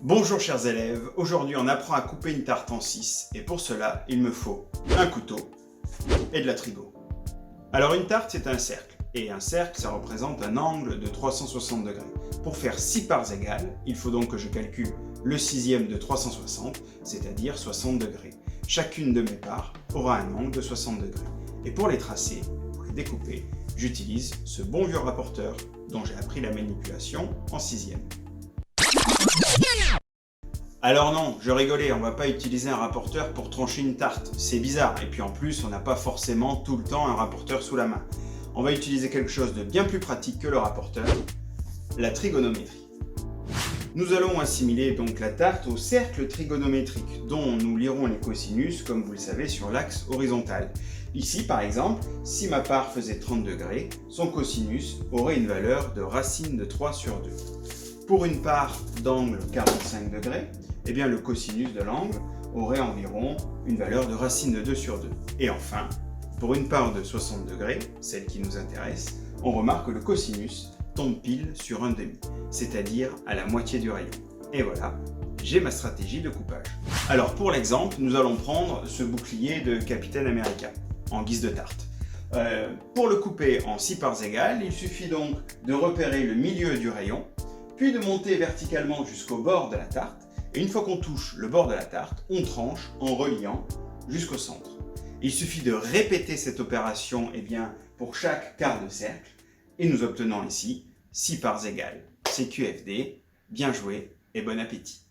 Bonjour chers élèves, aujourd'hui on apprend à couper une tarte en 6 et pour cela il me faut un couteau et de la trigo. Alors une tarte c'est un cercle et un cercle ça représente un angle de 360 degrés. Pour faire 6 parts égales, il faut donc que je calcule le sixième de 360, c'est-à-dire 60 degrés. Chacune de mes parts aura un angle de 60 degrés. Et pour les tracer, pour les découper, j'utilise ce bon vieux rapporteur dont j'ai appris la manipulation en 6e. Alors non, je rigolais, on va pas utiliser un rapporteur pour trancher une tarte, c'est bizarre, et puis en plus on n'a pas forcément tout le temps un rapporteur sous la main. On va utiliser quelque chose de bien plus pratique que le rapporteur, la trigonométrie. Nous allons assimiler donc la tarte au cercle trigonométrique, dont nous lirons les cosinus, comme vous le savez, sur l'axe horizontal. Ici par exemple, si ma part faisait 30 degrés, son cosinus aurait une valeur de racine de 3 sur 2. Pour une part d'angle 45 degrés, eh bien le cosinus de l'angle aurait environ une valeur de racine de 2 sur 2. Et enfin, pour une part de 60 degrés, celle qui nous intéresse, on remarque que le cosinus tombe pile sur un demi, c'est-à-dire à la moitié du rayon. Et voilà, j'ai ma stratégie de coupage. Alors pour l'exemple, nous allons prendre ce bouclier de Capitaine America en guise de tarte. Pour le couper en 6 parts égales, il suffit donc de repérer le milieu du rayon, puis de monter verticalement jusqu'au bord de la tarte, et une fois qu'on touche le bord de la tarte, on tranche en reliant jusqu'au centre. Il suffit de répéter cette opération pour chaque quart de cercle, et nous obtenons ici 6 parts égales. C'est QFD, bien joué et bon appétit.